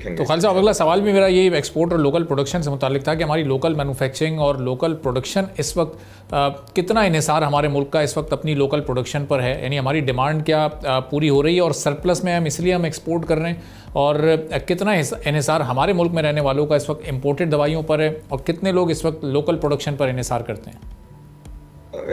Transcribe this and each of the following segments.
तो खालिद साहब, अगला सवाल भी मेरा ये एक्सपोर्ट और लोकल प्रोडक्शन से मुतालिक था कि हमारी लोकल मैन्युफैक्चरिंग और लोकल प्रोडक्शन इस वक्त कितना इन्हिसार हमारे मुल्क का इस वक्त अपनी लोकल प्रोडक्शन पर है, यानी हमारी डिमांड क्या पूरी हो रही है और सरप्लस में हम इसलिए हम एक्सपोर्ट कर रहे हैं, और कितना इन्हिसार हमारे मुल्क में रहने वालों का इस वक्त इम्पोर्टेड दवाइयों पर है और कितने लोग इस वक्त लोकल प्रोडक्शन पर इन्हिसार करते हैं।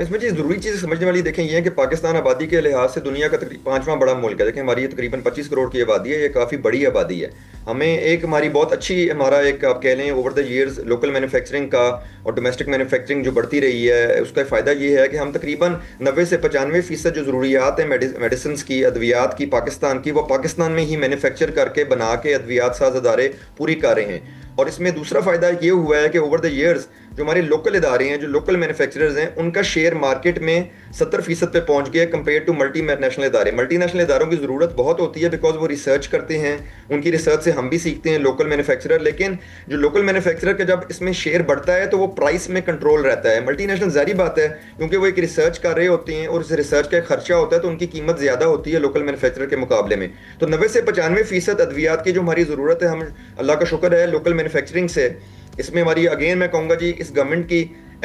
इसमें जो ज़रूरी चीज़ समझने वाली देखें ये है कि पाकिस्तान आबादी के लिहाज से दुनिया का तकरीबन 5वां बड़ा मुल्क है। देखें हमारी ये तकरीबन 25 करोड़ की आबादी है, ये काफ़ी बड़ी आबादी है। हमें एक हमारी बहुत अच्छी हमारा एक आप कह लें over the years local manufacturing का और डोमेस्टिक मैन्युफैक्चरिंग जो बढ़ती रही है, उसका फ़ायदा ये है कि हम तकरीबन 90 से 95% जो ज़रूरियात हैं मेडिसिन की, अद्वियात की, पाकिस्तान की, वो पाकिस्तान में ही मैन्युफैक्चर करके बना के अद्वियात साज अदारे पूरी कर रहे हैं। और इसमें दूसरा फ़ायदा ये हुआ है कि ओवर द ईयर्स जो हमारे लोकल इदारे हैं, जो लोकल मैन्युफैक्चरर्स हैं, उनका शेयर मार्केट में 70% पे पहुंच गया कंपेयर टू मल्टी नेशनल इदारे। मल्टी नेशनल इदारों की ज़रूरत बहुत होती है बिकॉज वो रिसर्च करते हैं, उनकी रिसर्च से हम भी सीखते हैं लोकल मैन्युफैक्चरर। लेकिन जो लोकल मैन्युफैक्चरर का जब इसमें शेयर बढ़ता है तो वो प्राइस में कंट्रोल रहता है। मल्टी नेशनल ज़ाहिर बात है क्योंकि वो एक रिसर्च कर रहे होते हैं और उस रिसर्च का एक खर्चा होता है तो उनकी कीमत ज़्यादा होती है लोकल मैन्युफैक्चरर के मुकाबले में। तो 90 से 95% अद्वियात की जो हमारी ज़रूरत है, हम अल्लाह का शुक्र है लोकल मैन्युफैक्चरिंग से इसमें हमारी अगेन मैं कहूँगा जी इस गवर्नमेंट की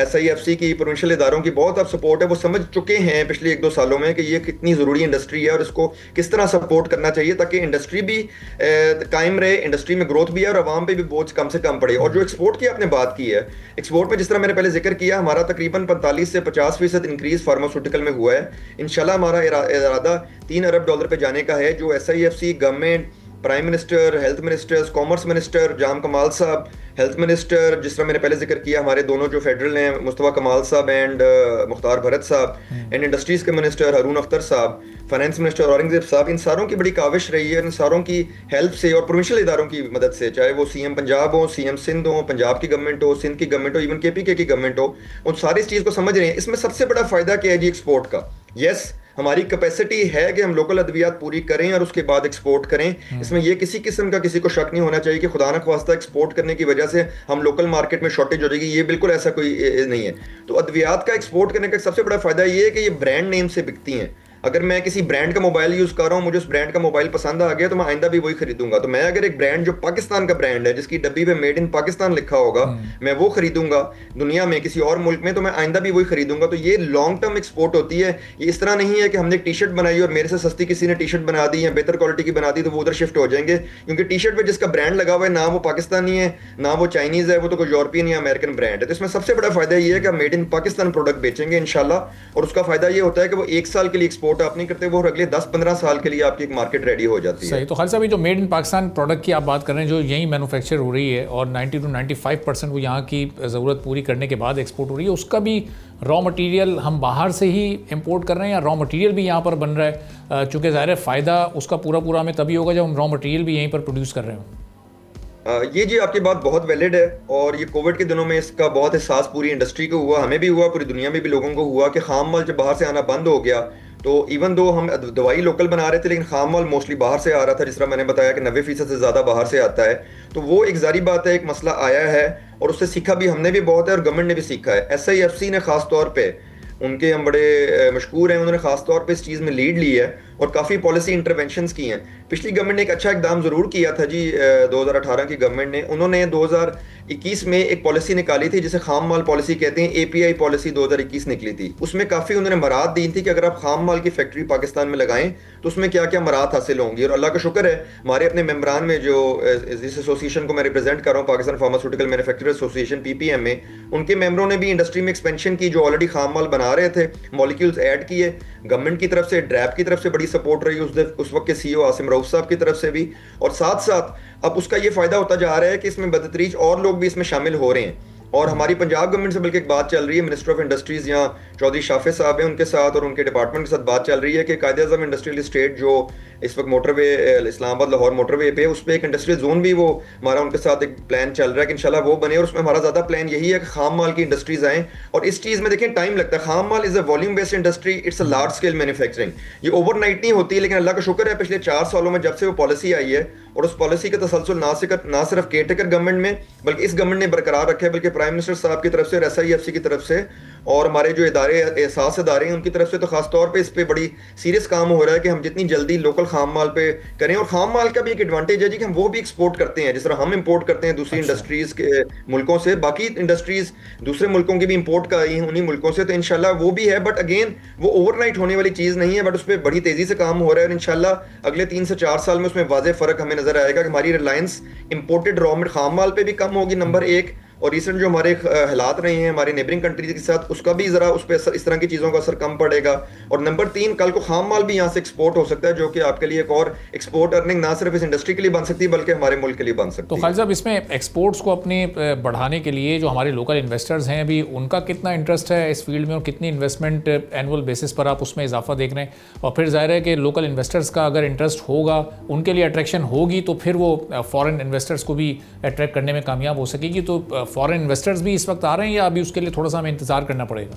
SIFC की प्रोविंशियल इदारों की बहुत अब सपोर्ट है। वो समझ चुके हैं पिछले 1-2 सालों में कि ये कितनी ज़रूरी इंडस्ट्री है और इसको किस तरह सपोर्ट करना चाहिए ताकि इंडस्ट्री भी कायम रहे, इंडस्ट्री में ग्रोथ भी है और आवाम पे भी बोझ कम से कम पड़े। और जो एक्सपोर्ट की आपने बात की है, एक्सपोर्ट में जिस तरह मैंने पहले जिक्र किया, हमारा तकरीबन 45 से 50% इंक्रीज फार्मास्यूटिकल में हुआ है। इंशाल्लाह हमारा इरादा $3 अरब पे जाने का है। जो SIFC, government, prime minister, health ministers, commerce minister Jam Kamal साहब, हेल्थ मिनिस्टर जिस तरह मैंने पहले जिक्र किया हमारे दोनों जो फेडरल हैं मुस्तफा कमाल साहब एंड मुख्तार भरत साहब, एंड इंडस्ट्रीज़ के मिनिस्टर हारून अख्तर साहब, फाइनेंस मिनिस्टर औरंगजेब साहब, इन सारों की बड़ी काविश रही है। इन सारों की हेल्प से और प्रोविंशियल इदारों की मदद से, चाहे वो CM पंजाब हो, CM सिंध हो, पंजाब की गवर्नमेंट हो, सिंध की गवर्नमेंट हो, इवन KPK की गवर्नमेंट हो, उन सारी इस चीज़ को समझ रहे हैं। इसमें सबसे बड़ा फ़ायदा क्या है जी एक्सपोर्ट का। यस, हमारी कैपेसिटी है कि हम लोकल अद्वियात पूरी करें और उसके बाद एक्सपोर्ट करें। इसमें यह किसी किस्म का किसी को शक नहीं होना चाहिए कि खुदा न ख्वास्ता एक्सपोर्ट करने की वजह से हम लोकल मार्केट में शॉर्टेज हो जाएगी, ये बिल्कुल ऐसा कोई नहीं है। तो अद्वियात का एक्सपोर्ट करने का सबसे बड़ा फायदा ये है कि ये ब्रांड नेम से बिकती हैं। अगर मैं किसी ब्रांड का मोबाइल यूज़ कर रहा हूँ, मुझे उस ब्रांड का मोबाइल पसंद आ गया तो मैं आइंदा भी वही खरीदूंगा। तो मैं अगर एक ब्रांड जो पाकिस्तान का ब्रांड है, जिसकी डब्बी पे मेड इन पाकिस्तान लिखा होगा, मैं वो खरीदूंगा दुनिया में किसी और मुल्क में, तो मैं आइंदा भी वही खरीदूंगा। तो ये लॉन्ग टर्म एक्सपोर्ट होती है। ये इस तरह नहीं है कि हमने एक टी शर्ट बनाई और मेरे से सस्ती किसी ने टी शर्ट बना दी या बेहतर क्वालिटी की बना दी तो वो उधर शिफ्ट हो जाएंगे, क्योंकि टी शर्ट पर जिसका ब्रांड लगा हुआ है ना वो पाकिस्तानी है ना वो चाइनीज़ है, वो तो कोई यूरोपियन या अमेरिकन ब्रांड है। तो इसमें सबसे बड़ा फायदा ये है कि हम मेड इन पाकिस्तान प्रोडक्ट बेचेंगे इंशाल्लाह। और उसका फायदा ये होता है कि वो 1 साल के लिए एक्सपोर्ट आप नहीं करते, वो अगले 10-15 साल के लिए आपकी एक मार्केट रेडी हो जाती है। सही। तो खालिद साहब, जो मेड इन पाकिस्तान प्रोडक्ट की आप बात कर रहे हैं, जो यहीं मैन्युफैक्चर हो रही है और 90 to 95% वो यहाँ की ज़रूरत पूरी करने के बाद एक्सपोर्ट हो रही है, उसका भी रॉ मटेरियल हम बाहर से ही इंपोर्ट कर रहे हैं या रॉ मटेरियल भी यहाँ पर बन रहा है? चूँकि ज़ाहिर है फ़ायदा उसका पूरा हमें तभी होगा जब हम रॉ मटेरियल भी यहीं पर प्रोड्यूस कर रहे हो। ये जी आपकी बात बहुत वैलिड है और ये कोविड के दिनों में इसका बहुत एहसास पूरी इंडस्ट्री को हुआ, हमें भी हुआ, पूरी दुनिया में भी लोगों को हुआ कि खाम माल जब बाहर से आना बंद हो गया तो इवन दो हम दवाई लोकल बना रहे थे लेकिन खाम माल मोस्टली बाहर से आ रहा था। जिस तरह मैंने बताया कि 90% से ज़्यादा बाहर से आता है। तो वो एक जारी बात है, एक मसला आया है और उससे सीखा भी हमने भी बहुत है और गवर्नमेंट ने भी सीखा है। SIFC ने खास तौर पे, उनके हम बड़े मशहूर हैं, उन्होंने खास तौर पे इस चीज़ में लीड ली है और काफ़ी पॉलिसी इंटरवेंशंस की हैं। पिछली गवर्नमेंट ने एक अच्छा इकदाम ज़रूर किया था जी, 2018 की गवर्नमेंट ने, उन्होंने 2021 में एक पॉलिसी निकाली थी जिसे खाम माल पॉलिसी कहते हैं, API पॉलिसी 2021 निकली थी। उसमें काफ़ी उन्होंने मराहत दी थी कि अगर आप खाम माल की फैक्ट्री पाकिस्तान में लगाएं तो उसमें क्या क्या मराहत हासिल होंगी। और अल्लाह का शुक्र है हमारे अपने मेम्बरान में जो इस एसोसिएशन को मैं रिप्रेजेंट कर रहा हूँ, Pakistan pharmaceutical manufacturer association PPM में, उनके मेम्बरों ने भी इंडस्ट्री में एक्सपेंशन की। जो ऑलरेडी खाम माल बना रहे थे मॉलिक्यूल्स ऐड किए। गवर्नमेंट की तरफ से, ड्रैप की तरफ से बड़ी सपोर्ट रही उस वक्त के CEO आसिम रऊफ साहब की तरफ से भी। और साथ साथ अब उसका ये फायदा होता जा रहा है कि इसमें बदतरीज और लोग भी इसमें शामिल हो रहे हैं। और हमारी पंजाब गवर्नमेंट से बल्कि एक बात चल रही है, मिनिस्टर ऑफ इंडस्ट्रीज यहाँ चौधरी शाफे साहब हैं, उनके साथ और उनके डिपार्टमेंट के साथ बात चल रही है कि कायदे आज़म इंडस्ट्रियल इस्टेट जो इस वक्त मोटरवे इस्लामाबाद लाहौर मोटरवे पे, उस पर एक इंडस्ट्रियल जोन भी वो हमारा उनके साथ एक प्लान चल रहा है कि इंशाल्लाह वो बने। और उसमें हमारा ज़्यादा प्लान यही है कि खाम माल की इंडस्ट्रीज आएँ। और इस चीज़ में देखें टाइम लगता है, खाम माल is a volume based industry, it's a large scale manufacturing. ये ओवरनाइट नहीं होती, लेकिन अल्लाह का शुक्र है पिछले 4 सालों में जब से वो पॉलिसी आई है और उस पॉलिसी का तसलसल ना सिर्फ केयरटेकर गवर्नमेंट में बल्कि इस गवर्नमेंट ने बरकरार रखा है, बल्कि प्राइम मिनिस्टर साहब की तरफ से और SIFC की तरफ से और हमारे जो इदारे एहसास इदारे हैं उनकी तरफ से तो खास तौर पे इस पे बड़ी सीरियस काम हो रहा है कि हम जितनी जल्दी लोकल खाम माल पे करें। और खाम माल का भी एक एडवांटेज है जी कि हम वो भी एक्सपोर्ट करते हैं, जिस तरह हम इंपोर्ट करते हैं दूसरी इंडस्ट्रीज के मुल्कों से, बाकी इंडस्ट्रीज दूसरे मुल्कों की भी इंपोर्ट कर रही हैं उन्हीं मुल्कों से, तो इंशाल्लाह वो भी है। बट अगेन वो ओवरनाइट होने वाली चीज नहीं है, बट उस पर बड़ी तेजी से काम हो रहा है और इंशाल्लाह अगले 3 से 4 साल में उसमें वाज़ेह फर्क हमें नजर आएगा कि हमारी रिलायंस इंपोर्टेड रॉ मटेरियल खाम माल पे भी कम होगी, नंबर एक। और रिसेंट जो हमारे हालात रहे हैं हमारे नेबरिंग कंट्रीज के साथ, उसका भी जरा उस पर इस तरह की चीजों का असर कम पड़ेगा। और नंबर 3, कल को खाम माल भी यहाँ से एक्सपोर्ट हो सकता है, जो कि आपके लिए एक और एक्सपोर्ट अर्निंग ना सिर्फ इस इंडस्ट्री के लिए बन सकती है बल्कि हमारे मुल्क के लिए बन सकती है। तो खालिद साहब, इसमें एक्सपोर्ट्स को अपने बढ़ाने के लिए जो हमारे लोकल इन्वेस्टर्स हैं अभी, उनका कितना इंटरेस्ट है इस फील्ड में और कितनी इन्वेस्टमेंट एनुअल बेसिस पर आप उसमें इजाफा देख रहे हैं? और फिर जाहिर है कि लोकल इन्वेस्टर्स का अगर इंटरेस्ट होगा, उनके लिए अट्रैक्शन होगी, तो फिर वो फॉरेन इन्वेस्टर्स को भी अट्रैक्ट करने में कामयाब हो सकेगी। तो फॉरेन इन्वेस्टर्स भी इस वक्त आ रहे हैं या अभी उसके लिए थोड़ा सा हमें इंतजार करना पड़ेगा?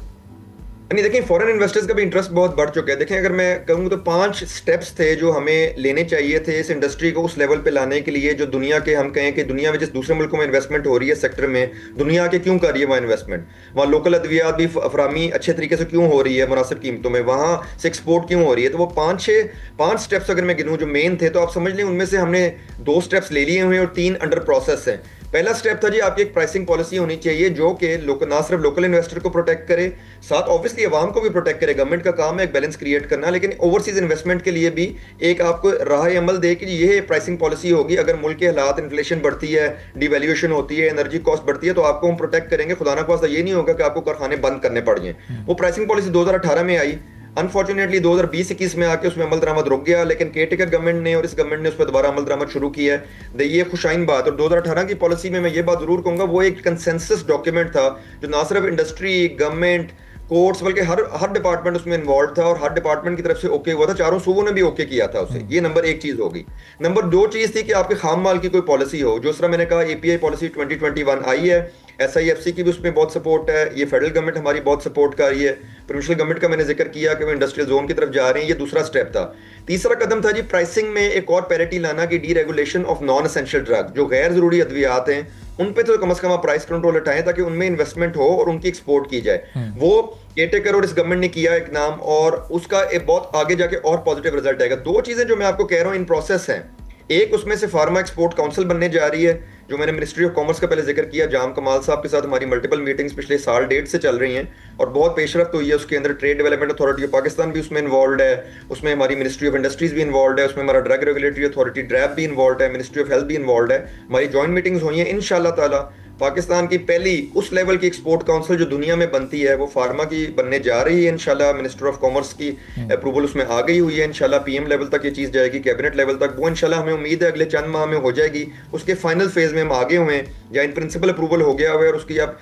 नहीं, देखें फॉरेन इन्वेस्टर्स का भी इंटरेस्ट बहुत बढ़ चुका है। देखें अगर मैं कहूँ तो 5 स्टेप्स थे जो हमें लेने चाहिए थे इस इंडस्ट्री को उस लेवल पे लाने के लिए, जो दुनिया के, हम कहें कि दुनिया में जिस दूसरे मुल्कों में इन्वेस्टमेंट हो रही है सेक्टर में, दुनिया के क्यों कर रही है वहाँ इन्वेस्टमेंट, वहाँ लोकल अद्वियात भी फरामी अच्छे तरीके से क्यों हो रही है मुनासिब कीमतों में, वहाँ से एक्सपोर्ट क्यों हो रही है। तो वो 5 स्टेप्स अगर मैं गिनूँ जो मेन थे, तो आप समझ लें उनमें से हमने 2 स्टेप्स ले लिए हुए और 3 अंडर प्रोसेस हैं। पहला स्टेप था जी आपकी एक प्राइसिंग पॉलिसी होनी चाहिए जो कि ना सिर्फ लोकल इन्वेस्टर को प्रोटेक्ट करे, साथ ऑब्वियसली अवाम को भी प्रोटेक्ट करे। गवर्नमेंट का काम है एक बैलेंस क्रिएट करना, लेकिन ओवरसीज इन्वेस्टमेंट के लिए भी एक आपको राह अमल दे कि ये प्राइसिंग पॉलिसी होगी, अगर मुल्क के हालात, इन्फ्लेशन बढ़ती है, डिवैल्यूएशन होती है, एनर्जी कॉस्ट बढ़ती है, तो आपको हम प्रोटेक्ट करेंगे। खुदा ना खास्ता ये नहीं होगा कि आपको कारखाने बंद करने पड़ जाएं। वो प्राइसिंग पॉलिसी 2018 में आई, अनफॉर्चुनेटली 2020-21 में आके उसमें अमल दरामद रुक गया, लेकिन केयरटेकर गवर्नमेंट ने और इस गवर्नमेंट ने उस पर दोबारा अमल दरामद शुरू किया है। ये खुशाइन बात। और 2018 की पॉलिसी में मैं ये बात जरूर कहूंगा, वो एक कंसेंसस डॉक्यूमेंट था जो ना सिर्फ इंडस्ट्री, गवर्नमेंट, कोर्ट्स, बल्कि हर डिपार्टमेंट उसमें इन्वॉल्व था और हर डिपार्टमेंट की तरफ से ओके हुआ था। चारों सूबों ने भी ओके किया था उसे। ये नंबर 1 चीज होगी। नंबर 2 चीज थी कि आपके खाम माल की कोई पॉलिसी हो, जो तरह मैंने कहा एपीआई पॉलिसी 2021 आई है, SIFC की भी उसमें बहुत सपोर्ट है, ये फेडरल गवर्नमेंट हमारी बहुत सपोर्ट कर रही है, प्रोविंशियल गवर्नमेंट का मैंने जिक्र किया कि वो इंडस्ट्रियल जोन की तरफ जा रहे हैं। ये दूसरा स्टेप था। तीसरा कदम था जी प्राइसिंग में एक और पैरिटी लाना कि deregulation of non essential drug, जो गैर जरूरी अद्वियात हैं उन पे तो कम से कम आप प्राइस कंट्रोल हटाएं ताकि उनमें इन्वेस्टमेंट हो और उनकी एक्सपोर्ट की जाए। वो केयरटेकर और इस गवर्नमेंट ने किया एक नाम, और उसका एक बहुत आगे जाके और पॉजिटिव रिजल्ट आएगा। 2 चीजें जो मैं आपको कह रहा हूं इन प्रोसेस हैं। एक, उसमें से फार्मा एक्सपोर्ट काउंसिल बनने जा रही है, जो मैंने मिनिस्ट्री ऑफ कॉमर्स का पहले जिक्र किया, जाम कमाल साहब के साथ हमारी मल्टीपल मीटिंग्स पिछले साल 1.5 से चल रही हैं और बहुत पेशरफ्त हुई है। उसके अंदर trade development authority of Pakistan भी उसमें इन्वॉल्व है, उसमें हमारी मिनिस्ट्री ऑफ इंडस्ट्रीज भी इन्वॉल्व है, उसमें हमारा ड्रग रेगुलेटरी अथॉरिटी ड्रैब भी इन्वॉल्व है, मिनिस्ट्री ऑफ हेल्थ भी इन्वॉल्व है। हमारी जॉइंट मीटिंग्स हुई हैं। इंशाल्लाह ताला पाकिस्तान की पहली उस लेवल की एक्सपोर्ट काउंसिल जो दुनिया में बनती है वो फार्मा की बनने जा रही है। इंशाल्लाह मिनिस्टर ऑफ कॉमर्स की अप्रूवल उसमें आ गई हुई है। इंशाल्लाह PM लेवल तक ये चीज़ जाएगी, कैबिनेट लेवल तक। वो इंशाल्लाह हमें उम्मीद है अगले चंद माह में हो जाएगी। उसके फाइनल फेज में हम आगे हुए हैं, या इन प्रिंसिपल अप्रूवल हो गया हुआ है और उसकी अब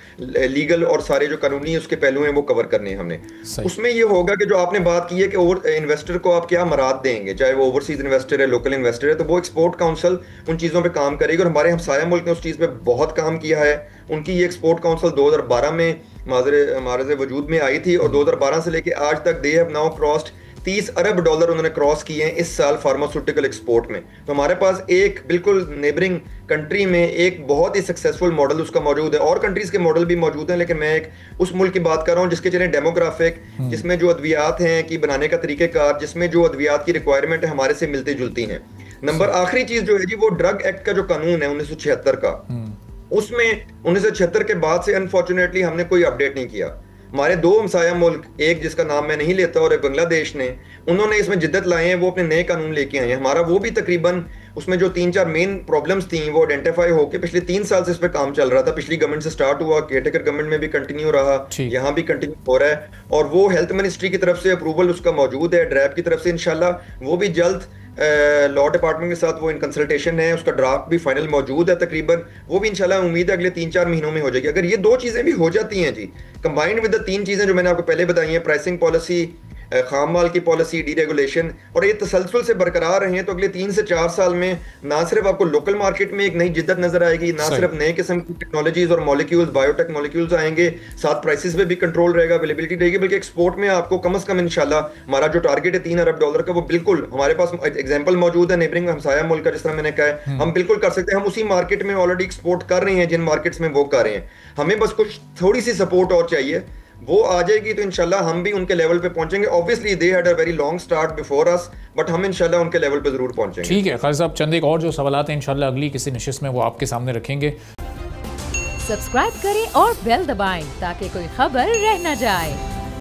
लीगल और सारे जो कानूनी उसके पहलू हैं वो कवर करने हैं हमने। उसमें ये होगा कि जो आपने बात की है कि ओवर इन्वेस्टर को आप क्या मराद देंगे, चाहे वो ओवरसीज इन्वेस्टर है, लोकल इन्वेस्टर है, तो वो एक्सपोर्ट काउंसिल उन चीज़ों पर काम करेगी। और हमारे हमसाया मुल्क ने उस चीज़ पर बहुत काम किया है। उनकी ये एक्सपोर्ट काउंसिल 2012 में हमारे वजूद में आई थी और 2012 से लेके आज तक दे हैव नाउ क्रॉस्ड $30 अरब उन्होंने क्रॉस किए हैं इस साल फार्मास्यूटिकल एक्सपोर्ट में। तो हमारे पास एक बिल्कुल नेबरिंग कंट्री में एक बहुत ही सक्सेसफुल मॉडल उसका मौजूद है। और कंट्रीज के मॉडल भी मौजूद हैं, लेकिन मैं एक उस मुल्क की बात कर रहा हूँ जिसके चले डेमोग्राफिक, जिसमें जो अद्वियात हैं कि बनाने का तरीकेकार, जिसमें जो अद्वियात की रिक्वायरमेंट है हमारे से मिलती जुलती हैं। नंबर आखिरी चीज जो है जी, वो ड्रग एक्ट का जो कानून है 1976 का, उसमें 1976 के बाद से अनफॉर्चुनेटली हमने कोई अपडेट नहीं किया। हमारे 2 हमसाया मुल्क, एक जिसका नाम मैं नहीं लेता और एक बांग्लादेश ने, उन्होंने इसमें जिद्दत लाए हैं, वो अपने नए कानून लेके आए हैं। हमारा वो भी तकरीबन उसमें जो 3-4 मेन प्रॉब्लम्स थी वो आइडेंटिफाई होकर पिछले 3 साल से इस पर काम चल रहा था। पिछली गवर्नमेंट से स्टार्ट हुआ, केयरटेकर गवर्नमेंट में भी कंटिन्यू रहा, यहाँ भी कंटिन्यू हो रहा है। और वो हेल्थ मिनिस्ट्री की तरफ से अप्रूवल उसका मौजूद है, ड्रैब की तरफ से। इंशाल्लाह वो भी जल्द लॉ डिपार्टमेंट के साथ वो इन कंसल्टेशन है, उसका ड्राफ्ट भी फाइनल मौजूद है तकरीबन। वो भी इंशाल्लाह उम्मीद है अगले 3-4 महीनों में हो जाएगी। अगर ये 2 चीजें भी हो जाती हैं जी, कंबाइंड विद द 3 चीजें जो मैंने आपको पहले बताई हैं, प्राइसिंग पॉलिसी, खाम माल की पॉलिसी, डीरेगुलेशन, और ये तसलसल से बरकरार रहे हैं, तो अगले 3 से 4 साल में ना सिर्फ आपको लोकल मार्केट में एक नई जिद्दत नजर आएगी, ना सिर्फ नए किस्म की टेक्नोलॉजीज और मॉलिक्यूल्स, बायोटेक मॉलिक्यूल्स आएंगे, साथ प्राइसेस पे भी कंट्रोल रहेगा, अवेलेबिलिटी रहेगी, बल्कि एक्सपोर्ट में आपको कम से कम इंशाल्लाह हमारा जो टारगेट है $3 अरब का, वो बिल्कुल हमारे पास एग्जाम्पल मौजूद है नेबरिंग हमसाया मुल्क का, जिस तरह मैंने कहा है हम बिल्कुल कर सकते हैं। हम उसी मार्केट में ऑलरेडी एक्सपोर्ट कर रहे हैं जिन मार्केट्स में वो कर रहे हैं। हमें बस कुछ थोड़ी सी सपोर्ट और चाहिए। वो आ जाएगी तो इंशाल्लाह हम भी उनके लेवल पे पहुंचेंगे। Obviously they had a very long start before us, but हम इंशाल्लाह उनके लेवल पे जरूर पहुंचेंगे। ठीक है खालिद साहब, चंद एक और जो सवालात हैं इंशाल्लाह अगली किसी नशिस्त में वो आपके सामने रखेंगे। सब्सक्राइब करें और बेल दबाएं ताकि कोई खबर रह न जाए।